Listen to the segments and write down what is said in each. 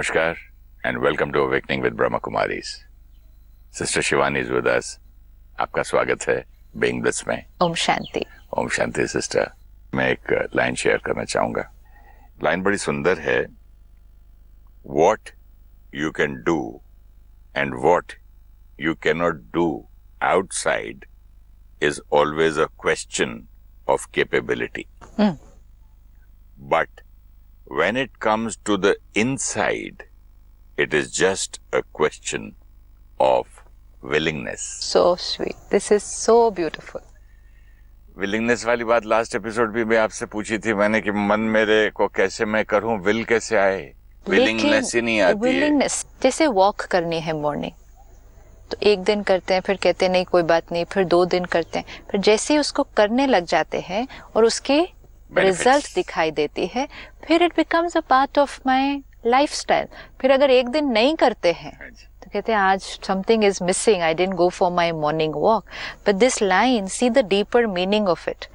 Namaskar and welcome to Awakening with Brahma Kumaris. Sister Shivani is with us. आपका स्वागत है Being Bliss में. Om Shanti. Om Shanti sister. मैं एक लाइन शेयर करना चाहूंगा. लाइन बड़ी सुंदर है. What you can do and what you cannot do outside is always a question of capability. But when it comes to the inside, it is just a question of willingness. So sweet. This is so beautiful. Willingness वाली बात last episode भी मैं आपसे पूछी थी मैंने कि मन मेरे को कैसे मैं करूं, विल कैसे आए. विलिंगनेस ही नहीं आती है. विलिंगनेस जैसे वॉक करनी है मॉर्निंग, तो एक दिन करते हैं, फिर कहते हैं नहीं कोई बात नहीं, फिर 2 दिन करते हैं, फिर जैसे ही उसको करने लग जाते हैं और उसके रिजल्ट दिखाई देती है, फिर it becomes a part of my lifestyle. फिर अगर एक दिन नहीं करते हैं तो कहते हैं आज something is missing, I didn't go for my morning walk. But this line, see the deeper meaning of it.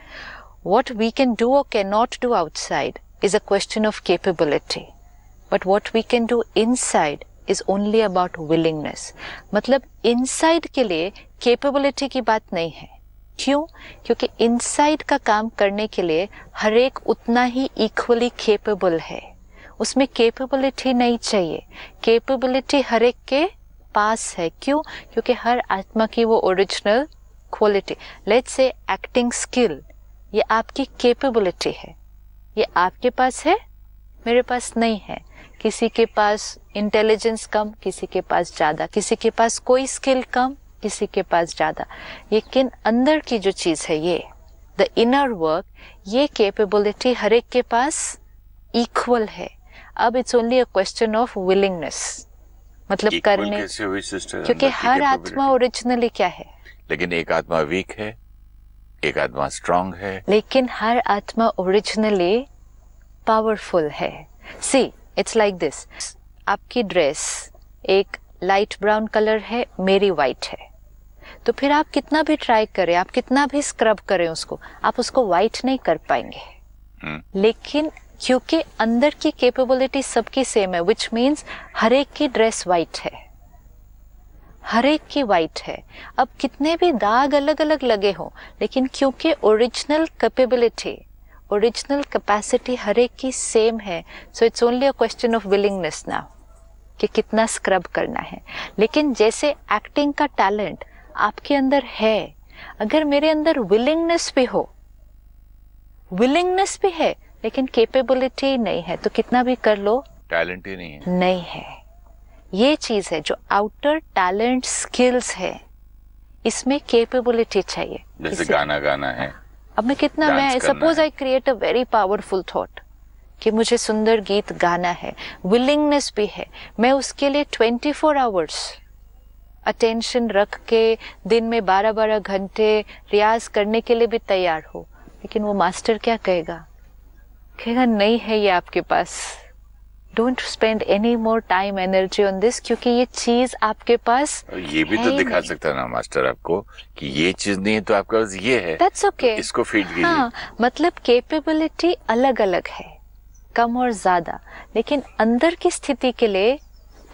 What we can do और can not do outside is a question of capability, but what we can do inside is only about willingness. मतलब inside के लिए capability की बात नहीं है. क्यों? क्योंकि इनसाइड का काम करने के लिए हर एक उतना ही इक्वली कैपेबल है. उसमें कैपेबिलिटी नहीं चाहिए. कैपेबिलिटी हर एक के पास है. क्यों? क्योंकि हर आत्मा की वो original quality, let's say acting skill, ये आपकी कैपेबिलिटी है. ये आपके पास है, मेरे पास नहीं है. किसी के पास इंटेलिजेंस कम, किसी के पास ज्यादा, किसी के पास कोई स्किल कम, किसी के पास ज्यादा. लेकिन अंदर की जो चीज है, ये द इनर वर्क, ये कैपेबिलिटी हर एक के पास इक्वल है. अब it's only a question of willingness. मतलब करने कैसे हुई सिस्टर? क्योंकि हर आत्मा ओरिजिनली क्या है, लेकिन एक आत्मा वीक है, एक आत्मा स्ट्रांग है, लेकिन हर आत्मा ओरिजिनली पावरफुल है. See it's like this. आपकी ड्रेस एक लाइट ब्राउन कलर है, मेरी वाइट है, तो फिर आप कितना भी ट्राई करें, आप कितना भी स्क्रब करें उसको, आप उसको वाइट नहीं कर पाएंगे. लेकिन क्योंकि अंदर की कैपेबिलिटी सबकी सेम है, विच मीन्स हर एक की ड्रेस वाइट है, हर एक की वाइट है. अब कितने भी दाग अलग अलग लगे हों, लेकिन क्योंकि ओरिजिनल कैपेबिलिटी, ओरिजिनल कैपेसिटी हर एक की सेम है, so it's only a question of willingness now कि कितना स्क्रब करना है. लेकिन जैसे एक्टिंग का टैलेंट आपके अंदर है, अगर मेरे अंदर विलिंगनेस भी हो, विलिंगनेस भी है लेकिन कैपेबिलिटी नहीं है, तो कितना भी कर लो टैलेंट ही नहीं है. नहीं है. ये चीज है जो आउटर टैलेंट स्किल्स है, इसमें कैपेबिलिटी चाहिए. जैसे गाना गाना है. अब मैं suppose I create a very powerful thought कि मुझे सुंदर गीत गाना है, विलिंगनेस भी है, मैं उसके लिए 24 आवर्स अटेंशन रख के दिन में 12-12 घंटे रियाज करने के लिए भी तैयार हो, लेकिन वो मास्टर क्या कहेगा? कहेगा नहीं है ये आपके पास, don't spend any more time energy on this, क्योंकि ये चीज आपके पास ये भी तो दिखा सकता है ना मास्टर आपको कि ये चीज नहीं है तो आपके पास ये है. That's okay. इसको फीड कीजिए. हाँ, मतलब कैपेबिलिटी अलग अलग है, कम और ज्यादा, लेकिन अंदर की स्थिति के लिए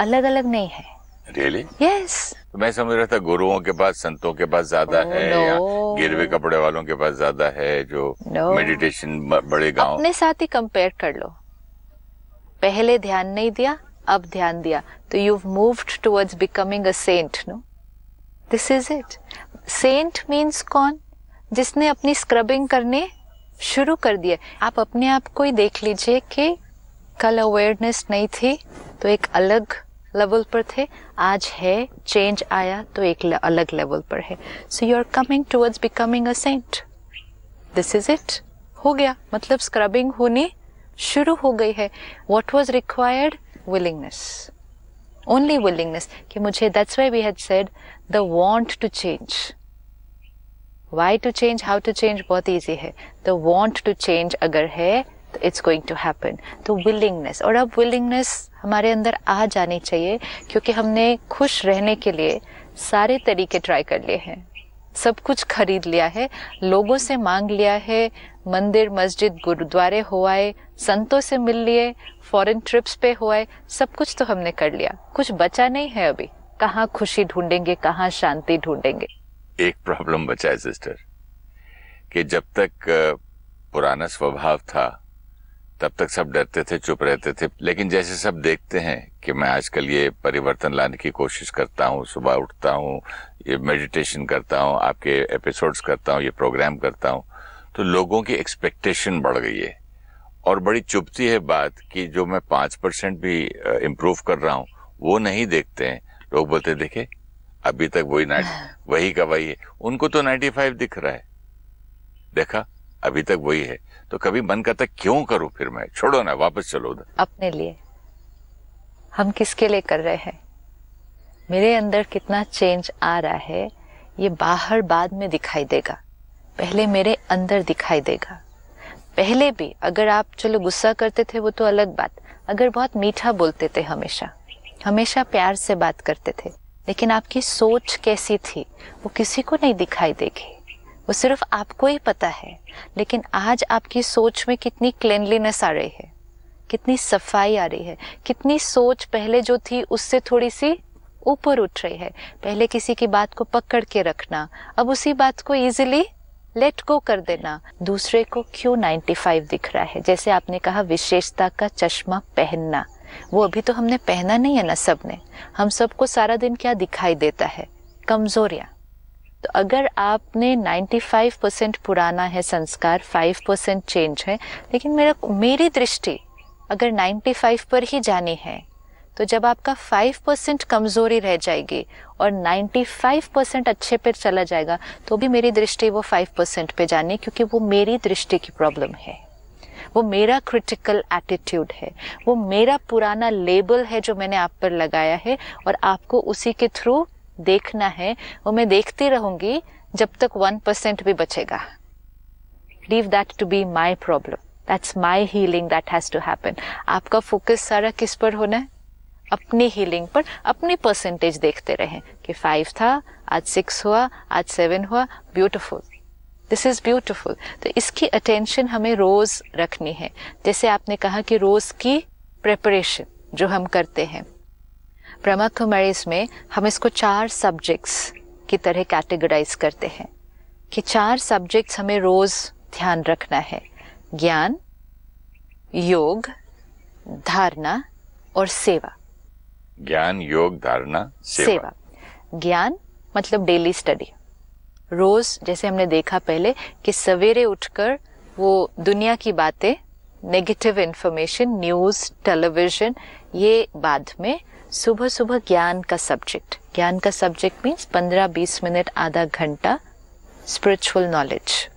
अलग अलग नहीं है. रियली? यस. तो मैं समझ रहा था गुरुओं के पास, संतों के पास ज्यादा है, या गिरवे कपड़े वालों के पास ज्यादा है, जो मेडिटेशन बड़े गांव. अपने साथ ही कंपेयर कर लो. पहले ध्यान नहीं दिया, अब ध्यान दिया, तो you moved towards becoming a saint. No, this is it. Saint means कौन? जिसने अपनी स्क्रबिंग करने शुरू कर दिया. आप अपने आप को ही देख लीजिए कि कल अवेयरनेस नहीं थी तो एक अलग लेवल पर थे, आज है, चेंज आया तो एक अलग लेवल पर है. So you are coming towards becoming a saint. This is it. हो गया, मतलब स्क्रबिंग होनी शुरू हो गई है. What was required? Willingness. Only willingness कि मुझे, that's why we had said the want to change. Why to change, how to change बहुत इजी है. द वांट टू चेंज अगर है तो इट्स गोइंग टू हैपन. तो विलिंगनेस, और अब विलिंगनेस हमारे अंदर आ जानी चाहिए, क्योंकि हमने खुश रहने के लिए सारे तरीके ट्राई कर लिए हैं. सब कुछ खरीद लिया है, लोगों से मांग लिया है, मंदिर मस्जिद गुरुद्वारे हो आए, संतों से मिल लिए, फॉरेन ट्रिप्स पे हो आए, सब कुछ तो हमने कर लिया, कुछ बचा नहीं है अभी। कहाँ खुशी ढूंढेंगे, कहाँ शांति ढूंढेंगे? एक प्रॉब्लम बचा है सिस्टर, कि जब तक पुराना स्वभाव था तब तक सब डरते थे, चुप रहते थे, लेकिन जैसे सब देखते हैं कि मैं आजकल ये परिवर्तन लाने की कोशिश करता हूँ, सुबह उठता हूँ, ये मेडिटेशन करता हूँ, आपके एपिसोड्स करता हूँ, ये प्रोग्राम करता हूँ, तो लोगों की एक्सपेक्टेशन बढ़ गई है। और बड़ी चुभती है बात कि जो मैं 5% भी इम्प्रूव कर रहा हूँ वो नहीं देखते हैं। लोग बोलते हैं देखे अभी तक वही का वही है, उनको तो 95 दिख रहा है, देखा अभी तक वही है। तो कभी मन करता क्यों करूं, फिर मैं छोड़ो ना, वापस चलो उधर। अपने लिए। हम किसके लिए कर रहे हैं? मेरे अंदर कितना चेंज आ रहा है ये बाहर बाद में दिखाई देगा, पहले मेरे अंदर दिखाई देगा। पहले भी अगर आप चलो गुस्सा करते थे वो तो अलग बात, अगर बहुत मीठा बोलते थे, हमेशा प्यार से बात करते थे, लेकिन आपकी सोच कैसी थी वो किसी को नहीं दिखाई देगी, वो सिर्फ आपको ही पता है। लेकिन आज आपकी सोच में कितनी क्लीनलीनेस आ रही है, कितनी सफाई आ रही है, कितनी सोच पहले जो थी उससे थोड़ी सी ऊपर उठ रही है। पहले किसी की बात को पकड़ के रखना, अब उसी बात को इजीली लेट गो कर देना। दूसरे को क्यों 95 दिख रहा है? जैसे आपने कहा विशेषता का चश्मा पहनना, वो अभी तो हमने पहना नहीं है ना सबने। हम सबको सारा दिन क्या दिखाई देता है? कमजोरियां। तो अगर आपने 95% पुराना है संस्कार, 5% चेंज है, लेकिन मेरी दृष्टि अगर 95 पर ही जानी है, तो जब आपका 5% कमजोरी रह जाएगी और 95% अच्छे पे चला जाएगा, तो भी मेरी दृष्टि वो 5% पे जानी, क्योंकि वो मेरी दृष्टि की प्रॉब्लम है, वो मेरा क्रिटिकल एटीट्यूड है, वो मेरा पुराना लेबल है जो मैंने आप पर लगाया है, और आपको उसी के थ्रू देखना है। वो मैं देखती रहूंगी जब तक 1% भी बचेगा। Leave that to be my problem, that's my healing that has to happen. आपका फोकस सारा किस पर होना है? अपनी हीलिंग पर। अपनी परसेंटेज देखते रहें कि 5 था, आज 6 हुआ, आज 7 हुआ, ब्यूटिफुल, दिस इज ब्यूटिफुल। तो इसकी अटेंशन हमें रोज रखनी है। जैसे आपने कहा कि रोज की प्रिपरेशन जो हम करते हैं, ब्रह्मा कुमारीज में हम इसको 4 सब्जेक्ट्स की तरह कैटेगराइज करते हैं कि 4 सब्जेक्ट्स हमें रोज ध्यान रखना है: ज्ञान, योग, धारणा और सेवा। ज्ञान, योग, धारणा, सेवा। ज्ञान मतलब डेली स्टडी। रोज जैसे हमने देखा पहले कि सवेरे उठकर वो दुनिया की बातें, नेगेटिव इंफॉर्मेशन, न्यूज, टेलीविजन, ये बाद में। सुबह सुबह ज्ञान का सब्जेक्ट मीन्स 15-20 मिनट, आधा घंटा स्पिरिचुअल नॉलेज।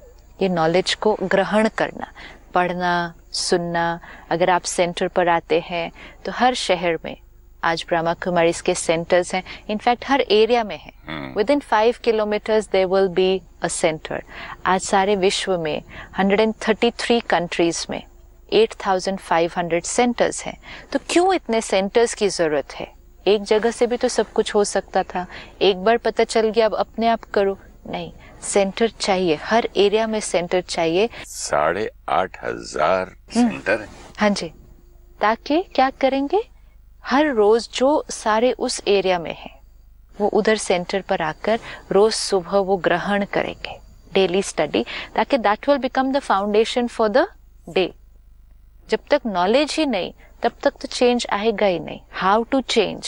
ये नॉलेज को ग्रहण करना, पढ़ना, सुनना। अगर आप सेंटर पर आते हैं तो हर शहर में आज ब्रह्मा कुमारीज के सेंटर्स हैं, इनफैक्ट हर एरिया में है। Within 5 kilometres there will be a centre. आज सारे विश्व में 133 कंट्रीज में 8,500 सेंटर्स हैं। तो क्यों इतने सेंटर्स की जरूरत है? एक जगह से भी तो सब कुछ हो सकता था, एक बार पता चल गया अब अपने आप करो, नहीं, सेंटर चाहिए, हर एरिया में सेंटर चाहिए। 8,500 सेंटर है। हाँ जी, ताकि क्या करेंगे, हर रोज जो सारे उस एरिया में है वो उधर सेंटर पर आकर रोज सुबह वो ग्रहण करेंगे, डेली स्टडी, ताकि that will become the foundation for the day. जब तक नॉलेज ही नहीं तब तक तो चेंज आएगा ही नहीं। How to change?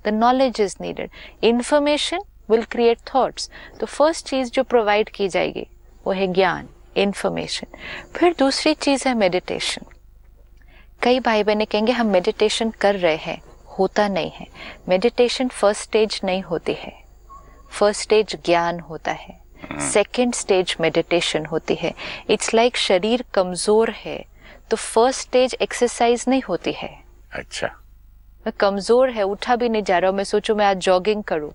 The knowledge is needed. Information will create thoughts. तो फर्स्ट चीज जो प्रोवाइड की जाएगी वो है ज्ञान, इंफॉर्मेशन। फिर दूसरी चीज है मेडिटेशन। कई भाई बहने कहेंगे हम मेडिटेशन कर रहे हैं, होता नहीं है। मेडिटेशन फर्स्ट स्टेज नहीं होती है, फर्स्ट स्टेज ज्ञान होता है, सेकंड स्टेज मेडिटेशन होती है। इट्स लाइक शरीर कमजोर है तो फर्स्ट स्टेज एक्सरसाइज नहीं होती है। अच्छा, मैं कमजोर है, उठा भी नहीं जा रहा हूं, मैं सोचूं मैं आज जॉगिंग करूं,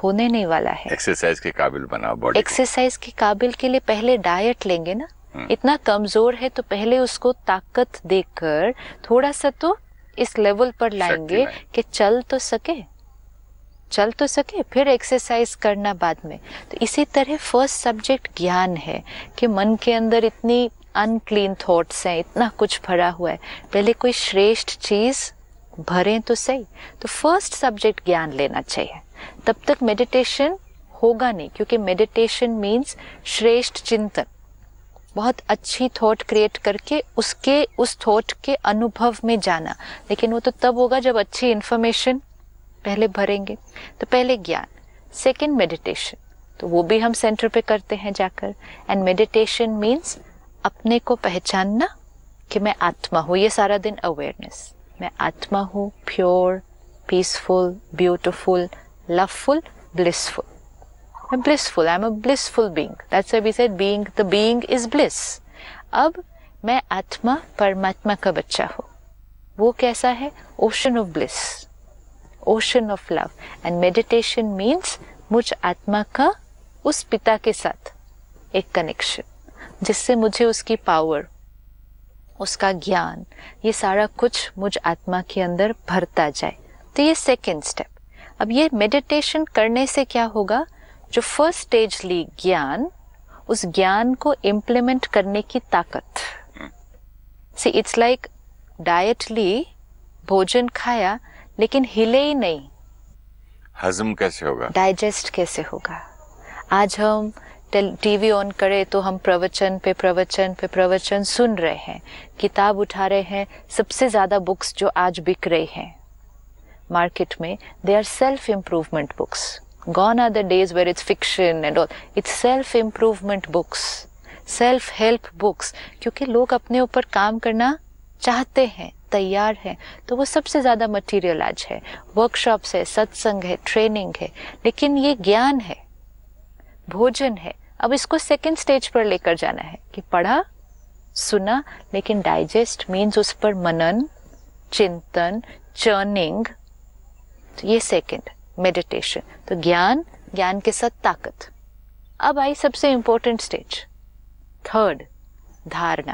होने नहीं वाला है। एक्सरसाइज के काबिल बनाओ बॉडी। एक्सरसाइज के काबिल के लिए पहले डाइट लेंगे ना। इतना कमजोर है तो पहले उसको ताकत देकर थोड़ा सा तो इस लेवल पर लाएंगे कि चल तो सके। चल तो सके, फिर एक्सरसाइज करना बाद में। तो इसी तरह फर्स्ट सब्जेक्ट ज्ञान है कि मन के अंदर इतनी अनक्लीन थॉट्स हैं, इतना कुछ भरा हुआ है, पहले कोई श्रेष्ठ चीज भरें तो सही। तो फर्स्ट सब्जेक्ट ज्ञान लेना चाहिए, तब तक मेडिटेशन होगा नहीं, क्योंकि मेडिटेशन मीन्स श्रेष्ठ चिंतन, बहुत अच्छी थॉट क्रिएट करके उस थॉट के अनुभव में जाना। लेकिन वो तो तब होगा जब अच्छी इंफॉर्मेशन पहले भरेंगे। तो पहले ज्ञान, सेकंड मेडिटेशन, तो वो भी हम सेंटर पे करते हैं जाकर। एंड मेडिटेशन मीन्स अपने को पहचानना कि मैं आत्मा हूँ, ये सारा दिन अवेयरनेस, मैं आत्मा हूँ, pure, peaceful, beautiful, loveful, blissful. I'm blissful, I'm a blissful being. That's why we said the being is bliss. अब मैं आत्मा परमात्मा का बच्चा हूँ। वो कैसा है? Ocean of bliss, ocean of love. And meditation means मुझ आत्मा का उस पिता के साथ एक कनेक्शन, जिससे मुझे उसकी पावर, उसका ज्ञान, ये सारा कुछ मुझ आत्मा के अंदर भरता जाए। तो ये सेकेंड स्टेप। अब ये मेडिटेशन करने से क्या होगा? जो फर्स्ट स्टेज ली ज्ञान, उस ज्ञान को इम्प्लीमेंट करने की ताकत। सी इट्स लाइक डाइट ली, भोजन खाया, लेकिन हिले ही नहीं, हजम कैसे होगा, डाइजेस्ट कैसे होगा? आज हम टीवी ऑन करें तो हम प्रवचन पे प्रवचन पे प्रवचन सुन रहे हैं, किताब उठा रहे हैं। सबसे ज्यादा बुक्स जो आज बिक रही हैं मार्केट में, they are self improvement books. Gone are the days where it's fiction and all. It's self-improvement books, self-help books. क्योंकि लोग अपने ऊपर काम करना चाहते हैं, तैयार हैं, तो वो सबसे ज़्यादा मटेरियल आज है। वर्कशॉप्स है, सत्संग है, ट्रेनिंग है। लेकिन ये ज्ञान है, भोजन है। अब इसको सेकेंड स्टेज पर लेकर जाना है कि पढ़ा, सुना, लेकिन डाइजेस्ट मीन्स उस पर मनन, चिंतन, चर्निंग। तो ये सेकेंड मेडिटेशन। तो ज्ञान, ज्ञान के साथ ताकत। अब आई सबसे इंपॉर्टेंट स्टेज, थर्ड, धारणा।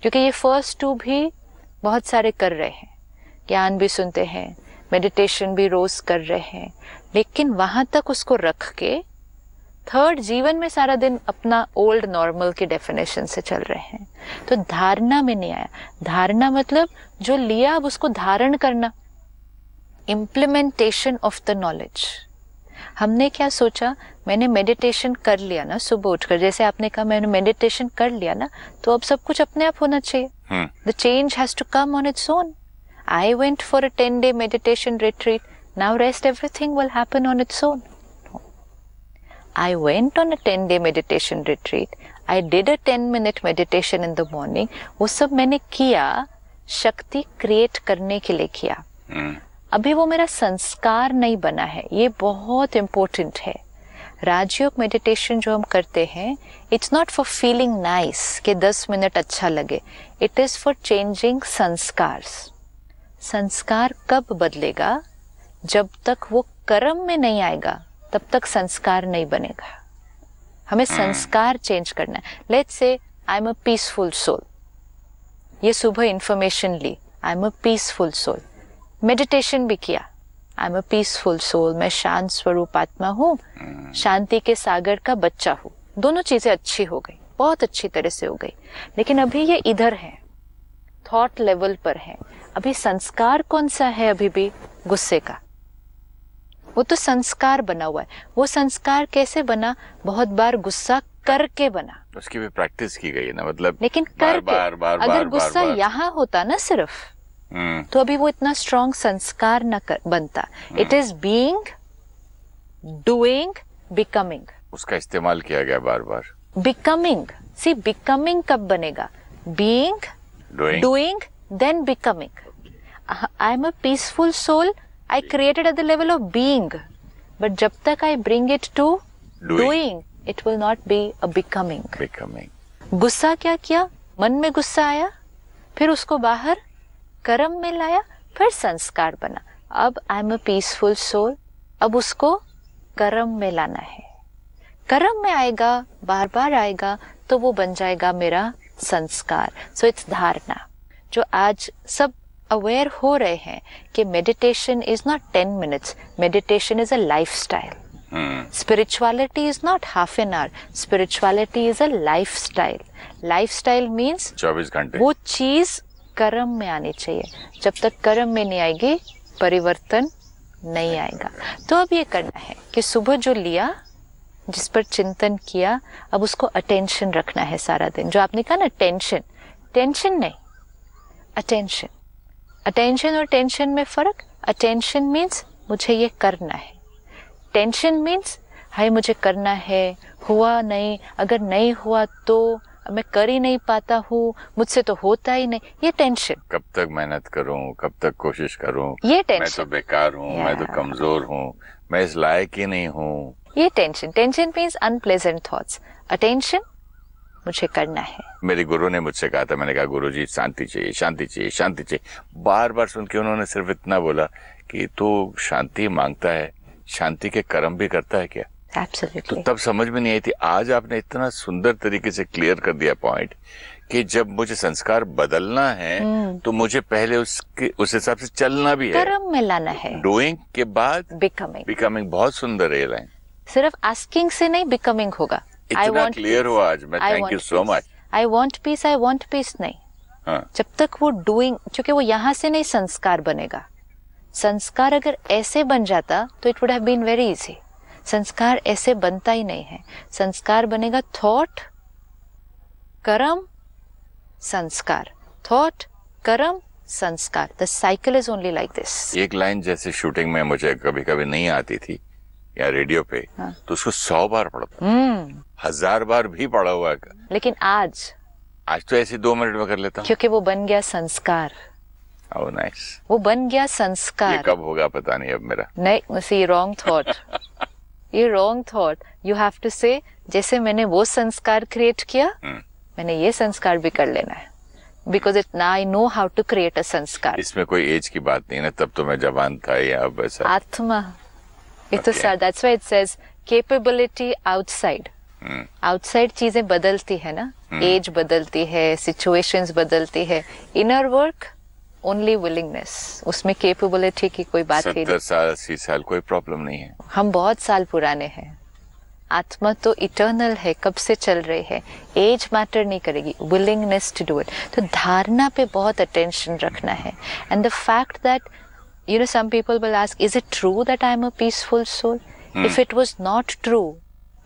क्योंकि ये फर्स्ट टू भी बहुत सारे कर रहे हैं, ज्ञान भी सुनते हैं, मेडिटेशन भी रोज कर रहे हैं, लेकिन वहां तक उसको रख के थर्ड जीवन में सारा दिन अपना ओल्ड नॉर्मल की डेफिनेशन से चल रहे हैं। तो धारणा में नहीं आया। धारणा मतलब जो लिया अब उसको धारण करना, इम्प्लीमेंटेशन ऑफ द नॉलेज। हमने क्या सोचा, मैंने मेडिटेशन कर लिया ना सुबह उठकर, जैसे आपने कहा मैंने मेडिटेशन कर लिया ना, तो अब सब कुछ अपने आप होना चाहिए। The change has to come on its own. I went for a 10-day meditation retreat, now rest everything will happen on its own. I went on a 10-day meditation retreat. I did a 10-minute meditation in the morning. वो सब मैंने किया, शक्ति create करने के लिए किया। अभी वो मेरा संस्कार नहीं बना है। ये बहुत इम्पोर्टेंट है। राजयोग मेडिटेशन जो हम करते हैं, it's not for feeling nice कि 10 मिनट अच्छा लगे। इट इज फॉर चेंजिंग संस्कार। संस्कार कब बदलेगा? जब तक वो कर्म में नहीं आएगा, तब तक संस्कार नहीं बनेगा। हमें संस्कार चेंज करना है। Let's say I am a peaceful soul. ये सुबह इंफॉर्मेशन ली, I am a peaceful soul. Meditation भी किया, I am a peaceful soul, मैं शांत स्वरूप आत्मा हूँ, शांति के सागर का बच्चा हूँ। दोनों चीजें अच्छी हो गई, बहुत अच्छी तरह से हो गई। लेकिन अभी ये इधर है, थॉट लेवल पर है। अभी संस्कार कौन सा है? अभी भी गुस्से का। वो तो संस्कार बना हुआ है। वो संस्कार कैसे बना? बहुत बार गुस्सा करके बना। उसकी भी प्रैक्टिस की गई है ना, मतलब लेकिन करके। अगर गुस्सा यहाँ होता ना सिर्फ, तो अभी वो इतना स्ट्रॉन्ग संस्कार न बनता। It is being, doing, becoming. उसका इस्तेमाल किया गया बार बार। बिकमिंग, सी बिकमिंग कब बनेगा? Being, doing, then becoming. I am a peaceful soul, I created at the level of being, but जब तक I bring it to doing, it will not be a becoming. गुस्सा क्या किया? मन में गुस्सा आया, फिर उसको बाहर कर्म में लाया, फिर संस्कार बना। अब I am a peaceful soul, अब उसको कर्म में लाना है। कर्म में आएगा, बार बार आएगा, तो वो बन जाएगा मेरा संस्कार। So it's धारणा, जो आज सब अवेयर हो रहे हैं कि meditation is not 10 minutes, meditation is a lifestyle. Spirituality is not half an hour. Spirituality is a lifestyle. Lifestyle means 24 घंटे. वो चीज कर्म में आनी चाहिए. जब तक कर्म में नहीं आएगी परिवर्तन नहीं आएगा. तो अब ये करना है कि सुबह जो लिया, जिस पर चिंतन किया, अब उसको अटेंशन रखना है सारा दिन. जो आपने कहा ना टेंशन, टेंशन नहीं, अटेंशन. अटेंशन और टेंशन में फर्क. अटेंशन मीन्स मुझे ये करना है. टेंशन मीन्स हाय मुझे करना है, हुआ नहीं, अगर नहीं हुआ तो मैं कर ही नहीं पाता हूँ, मुझसे तो होता ही नहीं. ये टेंशन. कब तक मेहनत करूं, कब तक कोशिश करूं, ये टेंशन. मैं तो बेकार हूँ, मैं तो कमजोर हूँ, मैं इस लायक ही नहीं हूँ. ये tension. Tension means unpleasant thoughts. Attention मुझे करना है. मेरे गुरु ने मुझसे कहा था, मैंने कहा गुरु जी शांति चाहिए, शांति चाहिए, शांति चाहिए. बार बार सुन के उन्होंने सिर्फ इतना बोला कि तू शांति मांगता है, शांति के कर्म भी करता है क्या? Absolutely. तो तब समझ में नहीं आई थी. आज आपने इतना सुंदर तरीके से क्लियर कर दिया पॉइंट कि जब मुझे संस्कार बदलना है तो मुझे पहले उस हिसाब से चलना भी है, कर्म में लाना है. डूइंग के बाद बिकमिंग. बिकमिंग. बहुत सुंदर है लाइन. सिर्फ आस्किंग से नहीं बिकमिंग होगा. इतना क्लियर हुआ आज. मैं thank you so much. I want piece नहीं. हाँ. जब तक वो डूइंग, क्योंकि वो यहाँ से नहीं संस्कार बनेगा. संस्कार अगर ऐसे बन जाता तो it would have been very easy. संस्कार ऐसे बनता ही नहीं है. संस्कार बनेगा थॉट, कर्म, संस्कार. थॉट, कर्म, संस्कार. The cycle is only like this. एक लाइन जैसे शूटिंग में मुझे कभी कभी नहीं आती थी या रेडियो पे, हाँ. तो उसको 100 बार पढ़ता, 1000 बार भी पढ़ा हुआ है. लेकिन आज तो ऐसे 2 मिनट में कर लेता हूँ, क्योंकि वो बन गया संस्कार. Oh nice. वो बन गया ये संस्कार. कब होगा पता नहीं अब मेरा. नहीं, सी रॉन्ग थॉट. ये wrong thought. You have to say जैसे मैंने वो संस्कार क्रिएट किया, मैंने ये संस्कार भी कर लेना है. बिकॉज इट ना I know how to create a संस्कार. इसमें कोई एज की बात नहीं है ना, तब तो मैं जवान था या अब ऐसा. आत्मा. It is that's why it says capability outside. Outside चीजें बदलती है ना, एज बदलती है, सिचुएशंस बदलती है. Inner work only willingness. उसमें कैपेबिलिटी की कोई बात ही नहीं. 70 साल 80 साल कोई प्रॉब्लम नहीं है. हम बहुत साल पुराने हैं. आत्मा तो इटर्नल है, कब से चल रही है. एज मैटर नहीं करेगी, विलिंगनेस टू डू इट. तो धारणा पे बहुत अटेंशन रखना है. And the fact that you know some people will ask, is it true that I am a peaceful soul? If it was not true,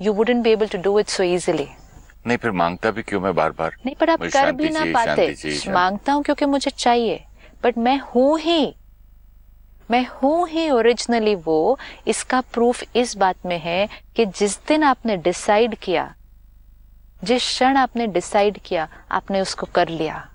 you wouldn't be able to do it so easily. नहीं, फिर मांगता भी क्यों मैं बार बार. नहीं, पर आप कर भी ना पाते. मांगता हूँ क्योंकि मुझे चाहिए, बट मैं हूँ ही ओरिजिनली वो. इसका प्रूफ इस बात में है कि जिस दिन आपने डिसाइड किया, जिस क्षण आपने डिसाइड किया, आपने उसको कर लिया.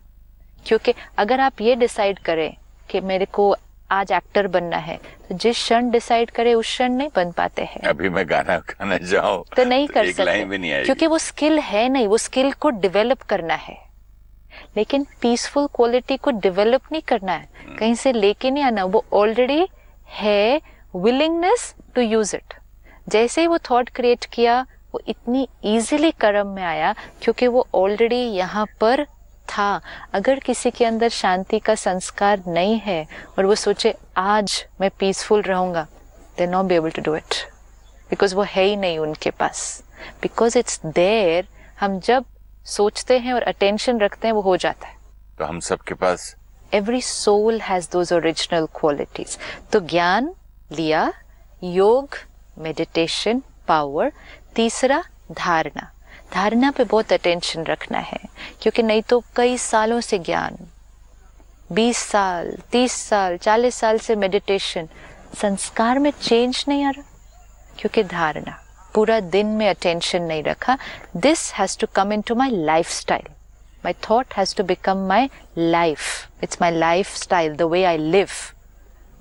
क्योंकि अगर आप ये डिसाइड करें कि मेरे को आज एक्टर बनना है, तो जिस क्षण डिसाइड करे उस क्षण नहीं बन पाते हैं. अभी मैं गाना गाना जाऊं तो नहीं कर सकते, लाइन भी नहीं आएगी. क्योंकि वो स्किल है नहीं. वो स्किल को डेवलप करना है. लेकिन पीसफुल क्वालिटी को डेवलप नहीं करना है, कहीं से लेके नहीं आना. वो ऑलरेडी है, विलिंगनेस टू यूज इट. जैसे ही वो थॉट क्रिएट किया, वो इतनी इजीली कर्म में आया क्योंकि वो ऑलरेडी यहाँ पर था. अगर किसी के अंदर शांति का संस्कार नहीं है और वो सोचे आज मैं पीसफुल रहूंगा, they not be able to do it. Because वो है ही नहीं उनके पास. Because it's there. हम जब सोचते हैं और अटेंशन रखते हैं, वो हो जाता है. तो हम सबके पास every soul has those original qualities. तो ज्ञान लिया, योग, मेडिटेशन, पावर. तीसरा धारणा. धारणा पे बहुत अटेंशन रखना है, क्योंकि नहीं तो कई सालों से ज्ञान, 20 साल 30 साल 40 साल से मेडिटेशन, संस्कार में चेंज नहीं आ रहा. क्योंकि धारणा, पूरा दिन में अटेंशन नहीं रखा. This has to come into my lifestyle. My thought has to become my life. It's my lifestyle, the way I live.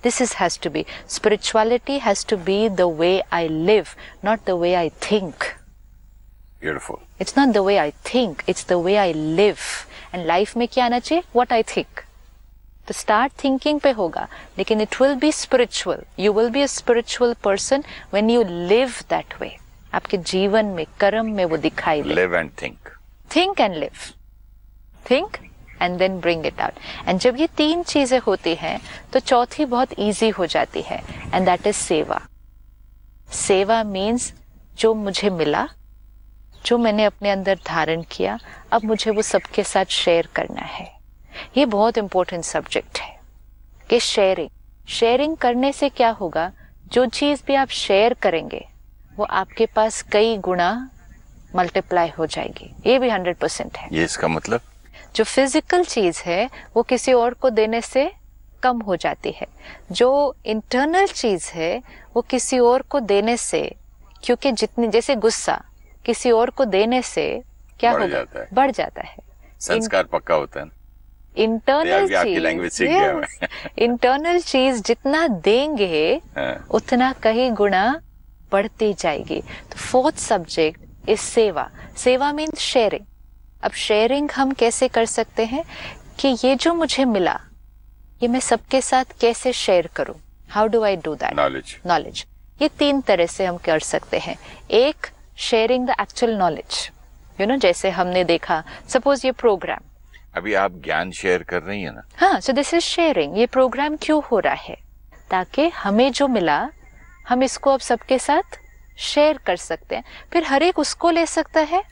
This has to be. Spirituality has to be the way I live, not the way I think. Beautiful. It's not the way I think, it's the way I live. And life में क्या आना चाहिए? What I think. तो start thinking पे होगा, लेकिन it will be spiritual. You will be a spiritual person when you live that way. आपके जीवन में, कर्म में वो दिखाई दे. Live and think. Think and live. Think and then bring it out. And जब ये तीन चीजें होती हैं तो चौथी बहुत इजी हो जाती है, एंड दैट इज सेवा। सेवा मीन्स जो मुझे मिला, जो मैंने अपने अंदर धारण किया, अब मुझे वो सबके साथ शेयर करना है। ये बहुत इंपॉर्टेंट सब्जेक्ट है कि शेयरिंग करने से क्या होगा, जो चीज भी आप शेयर करेंगे वो आपके पास कई गुना मल्टीप्लाई हो जाएगी। ये भी 100% है। ये इसका मतलब जो फिजिकल चीज है वो किसी और को देने से कम हो जाती है, जो इंटरनल चीज है वो किसी और को देने से, क्योंकि जितनी, जैसे गुस्सा किसी और को देने से क्या होगा, बढ़ जाता है। संस्कार पक्का होता है। इंटरनल चीज जितना देंगे उतना कई गुना बढ़ती जाएगी। तो फोर्थ सब्जेक्ट इज सेवा। सेवा मीन्स शेयरिंग। अब शेयरिंग हम कैसे कर सकते हैं कि ये जो मुझे मिला ये मैं सबके साथ कैसे शेयर करूं। How do I do that? Knowledge. ये तीन तरह से हम कर सकते हैं। एक, शेयरिंग द एक्चुअल नॉलेज, जैसे हमने देखा, सपोज ये प्रोग्राम, अभी आप ज्ञान शेयर कर रही है ना। हाँ, सो दिस इज शेयरिंग। ये प्रोग्राम क्यों हो रहा है? ताकि हमें जो मिला हम इसको अब सबके साथ शेयर कर सकते हैं। फिर हर एक उसको ले सकता है,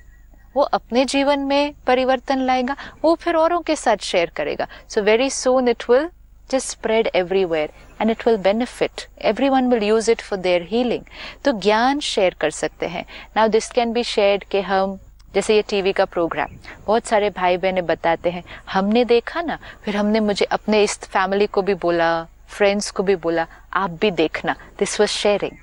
वो अपने जीवन में परिवर्तन लाएगा, वो फिर औरों के साथ शेयर करेगा। So very soon it will just spread everywhere and it will benefit. Everyone will use it for their healing. तो ज्ञान शेयर कर सकते हैं। Now this can be shared कि हम, जैसे ये टीवी का प्रोग्राम, बहुत सारे भाई बहनें बताते हैं, हमने देखा ना, फिर हमने मुझे अपने इस फैमिली को भी बोला, फ्रेंड्स को भी बोला, आप भी देखना। This was sharing.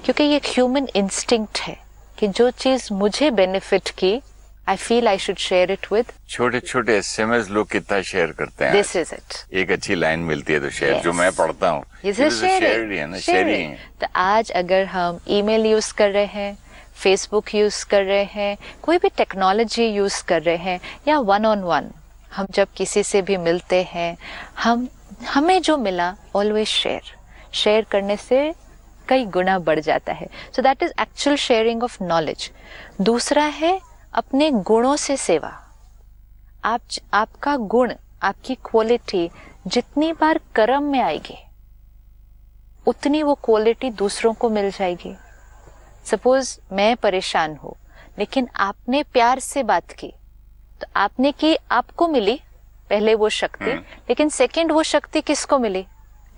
क्योंकि ये एक ह्यूमन इंस्टिंक्ट है कि जो चीज मुझे बेनिफिट की, I feel I should share it with. छोटे छोटे एसएमएस लोग कितना शेयर करते हैं। This is it. एक अच्छी लाइन मिलती है तो शेयर, yes. जो मैं पढ़ता हूँ, शेयरिंग। तो आज अगर हम ईमेल यूज कर रहे हैं, फेसबुक यूज कर रहे हैं, कोई भी टेक्नोलॉजी यूज कर रहे हैं, या वन ऑन वन हम जब किसी से भी मिलते हैं, हमें जो मिला ऑलवेज शेयर करने से कई गुना बढ़ जाता है। So that is actual sharing of knowledge. दूसरा है अपने गुणों से सेवा। आपका गुण, आपकी क्वालिटी जितनी बार कर्म में आएगी उतनी वो क्वालिटी दूसरों को मिल जाएगी। सपोज मैं परेशान हूं, लेकिन आपने प्यार से बात की, तो आपने की, आपको मिली पहले वो शक्ति, लेकिन सेकंड वो शक्ति किसको मिली?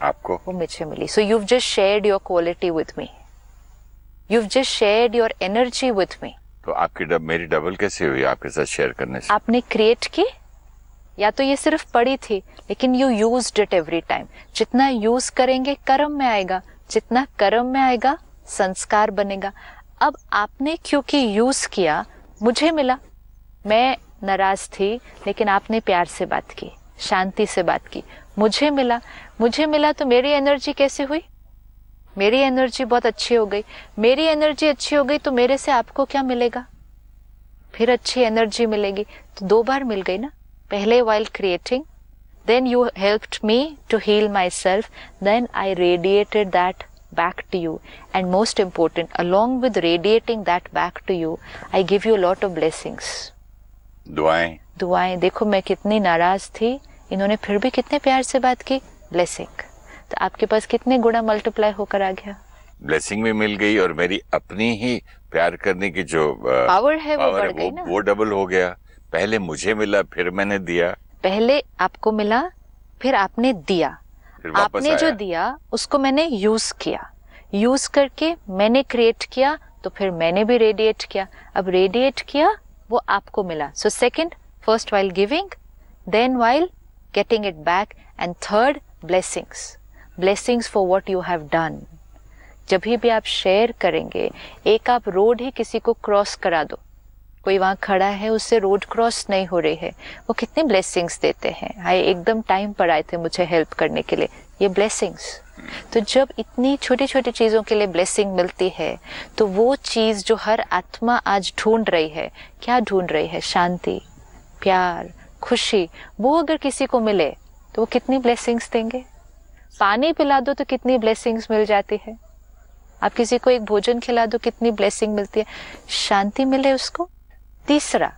आपको। वो मुझे मिली। सो you've just shared your quality with me. You've just shared your energy with me. तो आपकी मेरी डबल कैसे हुई आपके साथ शेयर करने से? आपने क्रिएट की, या तो ये सिर्फ पड़ी थी, लेकिन you used it every time. जितना यूज करेंगे कर्म में आएगा, जितना कर्म में आएगा संस्कार बनेगा। अब आपने क्योंकि यूज किया, मुझे मिला, मैं नाराज थी लेकिन आपने प्यार से बात की, शांति से बात की, मुझे मिला तो मेरी एनर्जी कैसे हुई? मेरी एनर्जी बहुत अच्छी हो गई। मेरी एनर्जी अच्छी हो गई तो मेरे से आपको क्या मिलेगा? फिर अच्छी एनर्जी मिलेगी। तो दो बार मिल गई ना। पहले while creating, then you helped me to heal myself, then I radiated that back to you, and most important, along with radiating that back to you, I give you a lot of blessings. दुआएं। देखो मैं कितनी नाराज थी, इन्होंने फिर भी कितने प्यार से बात की, ब्लेसिंग। तो आपके पास कितने गुना मल्टीप्लाई होकर आ गया? ब्लेसिंग भी मिल गई और मेरी अपनी ही प्यार करने की जो पावर है वो बढ़ गई ना। वो डबल हो गया। पहले मुझे मिला, फिर मैंने दिया। पहले आपको मिला, फिर आपने दिया, आपने जो दिया उसको मैंने यूज किया, यूज करके मैंने क्रिएट किया, तो फिर मैंने भी रेडिएट किया। अब रेडिएट किया, वो आपको मिला। So second, first while giving, then while getting it back, and third blessings for what you have done. जब भी आप शेयर करेंगे, एक आप रोड ही किसी को क्रॉस करा दो, कोई वहां खड़ा है, उससे रोड क्रॉस नहीं हो रही है, वो कितनी ब्लेसिंग्स देते हैं। हाय, एकदम टाइम पर आए थे मुझे हेल्प करने के लिए, ये ब्लेसिंग्स। तो जब इतनी छोटी छोटी चीजों के लिए ब्लेसिंग मिलती है, तो वो चीज जो हर आत्मा आज ढूंढ रही है, क्या ढूंढ रही है? शांति, प्यार, खुशी। वो अगर किसी को मिले तो वो कितनी ब्लेसिंग्स देंगे। पानी पिला दो तो कितनी ब्लेसिंग्स मिल जाती है। आप किसी को एक भोजन खिला दो, कितनी ब्लेसिंग मिलती है। शांति मिले उसको। तीसरा,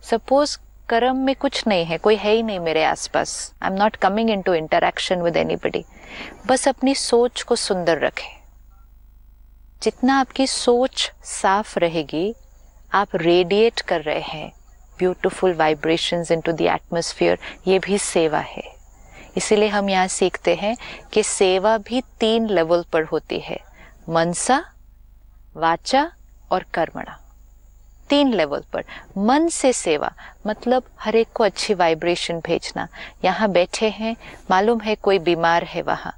सपोज कर्म में कुछ नहीं है, कोई है ही नहीं मेरे आसपास, I am not coming into interaction with anybody, बस अपनी सोच को सुंदर रखें। जितना आपकी सोच साफ रहेगी, आप रेडिएट कर रहे हैं beautiful vibrations into the atmosphere, ये भी सेवा है। इसीलिए हम यहाँ सीखते हैं कि सेवा भी 3 लेवल पर होती है, मनसा, वाचा और कर्मणा। 3 लेवल पर। मन से सेवा मतलब हर एक को अच्छी वाइब्रेशन भेजना। यहाँ बैठे हैं, मालूम है कोई बीमार है, वहाँ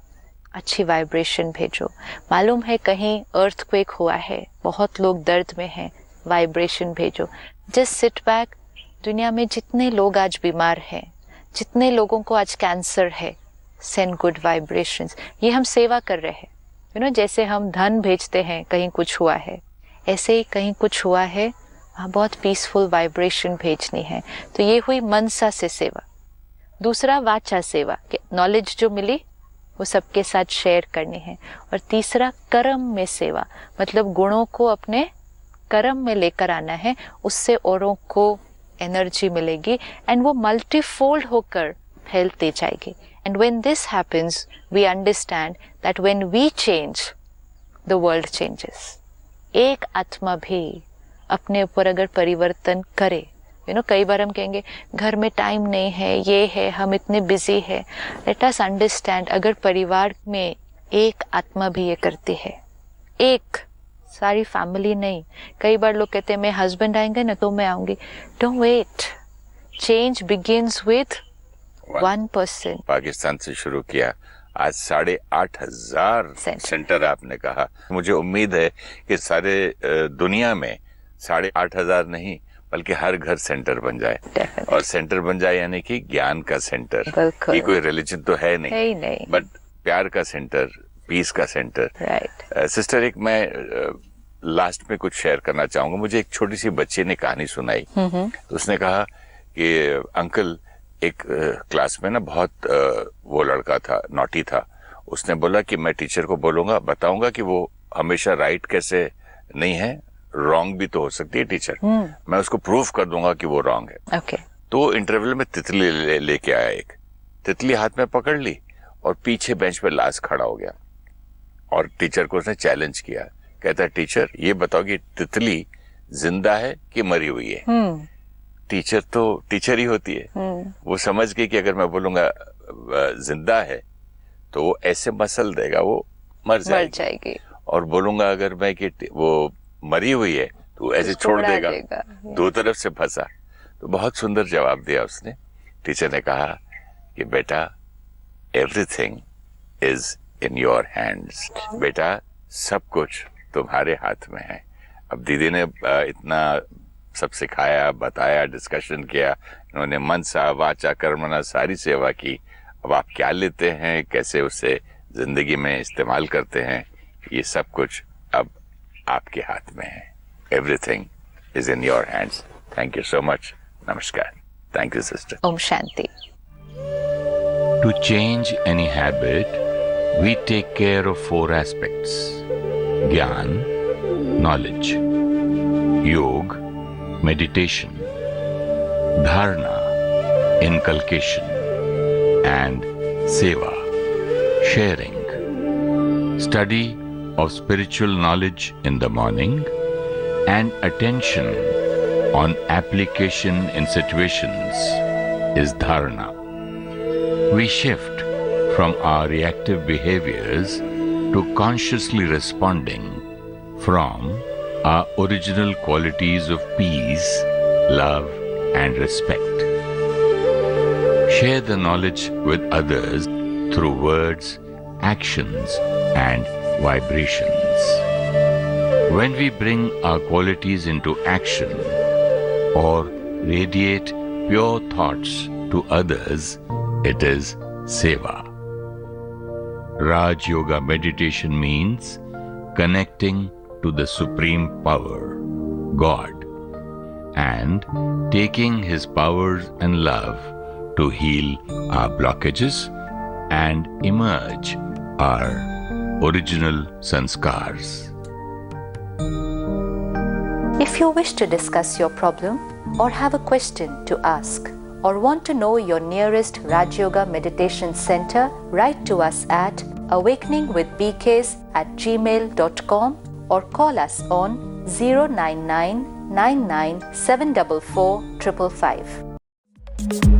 अच्छी वाइब्रेशन भेजो। मालूम है कहीं अर्थक्वेक हुआ है, बहुत लोग दर्द में हैं, वाइब्रेशन भेजो। Just sit back. दुनिया में जितने लोग आज बीमार हैं, जितने लोगों को आज कैंसर है, सेंड गुड वाइब्रेशंस। ये हम सेवा कर रहे हैं। जैसे हम धन भेजते हैं कहीं कुछ हुआ है, ऐसे ही कहीं कुछ हुआ है, वहाँ बहुत पीसफुल वाइब्रेशन भेजनी है। तो ये हुई मनसा से सेवा। दूसरा वाचा सेवा, कि नॉलेज जो मिली वो सबके साथ शेयर करनी है। और तीसरा कर्म में सेवा, मतलब गुणों को अपने कर्म में लेकर आना है, उससे औरों को एनर्जी मिलेगी एंड वो मल्टीफोल्ड होकर फैलती जाएगी। And when this happens we understand that when we change the world changes. एक आत्मा भी अपने ऊपर अगर परिवर्तन करे, कई बार हम कहेंगे घर में टाइम नहीं है, ये है, हम इतने बिजी है। लेट अस अंडरस्टैंड, अगर परिवार में एक आत्मा भी ये करती है, एक, सारी फैमिली नहीं। कई बार लोग कहते हैं मैं हस्बैंड आएंगे ना तो मैं आऊंगी। Don't wait, change begins with 1%। Pakistan से शुरू किया, आज 8,500 सेंटर आपने कहा। मुझे उम्मीद है कि सारे दुनिया में 8,500 नहीं बल्कि हर घर सेंटर बन जाए। Definitely. और सेंटर बन जाए यानी कि ज्ञान का सेंटर। ये कोई रिलीजन तो है नहीं, बट प्यार का सेंटर, पीस का सेंटर। राइट। सिस्टर, एक मैं लास्ट में कुछ शेयर करना चाहूंगा। मुझे एक छोटी सी बच्ची ने कहानी सुनाई। तो उसने कहा कि अंकल, एक क्लास में ना बहुत वो लड़का था, नॉटी था। उसने बोला कि मैं टीचर को बोलूंगा, बताऊंगा कि वो हमेशा राइट कैसे नहीं है, रॉन्ग भी तो हो सकती है टीचर। मैं उसको प्रूफ कर दूंगा कि वो रॉन्ग है। Okay. तो इंटरवल में तितली लेके आया। एक तितली हाथ में पकड़ ली और पीछे बेंच पे लाश खड़ा हो गया और टीचर को उसने चैलेंज किया। कहता है, टीचर ये बताओ कि तितली जिंदा है कि मरी हुई है? टीचर तो टीचर ही होती है। वो समझ गई कि अगर मैं बोलूंगा जिंदा है तो वो ऐसे मसल देगा, वो मर जाएगी। और बोलूंगा अगर मैं कि वो मरी हुई है तो ऐसे छोड़ देगा। दो तरफ से फंसा। तो बहुत सुंदर जवाब दिया उसने। टीचर ने कहा कि बेटा, everything is in your hands. बेटा, सब कुछ तुम्हारे हाथ में है। अब दीदी ने इतना सब सिखाया, बताया, डिस्कशन किया। इन्होंने मनसा, वाचा, कर्मणा सारी सेवा की। अब आप क्या लेते हैं, कैसे उसे जिंदगी में इस्तेमाल करते हैं, ये सब कुछ अब आपके हाथ में है। Everything is in your hands. Thank you so much. नमस्कार। Thank you sister. ओम शांति। To change any habit, we take care of 4 aspects: Gyan, knowledge; Yog, meditation; Dharana, inculcation; and Seva, sharing. Study of spiritual knowledge in the morning and attention on application in situations is Dharana. We shift from our reactive behaviors to consciously responding from our original qualities of peace, love, and respect. Share the knowledge with others through words, actions, and vibrations. When we bring our qualities into action or radiate pure thoughts to others, it is Seva. Raj Yoga meditation means connecting to the Supreme Power, God, and taking His powers and love to heal our blockages and emerge our original sanskars. If you wish to discuss your problem, or have a question to ask, or want to know your nearest Raj Yoga Meditation Center, write to us at awakeningwithbks@gmail.com or call us on 099 99 744 555.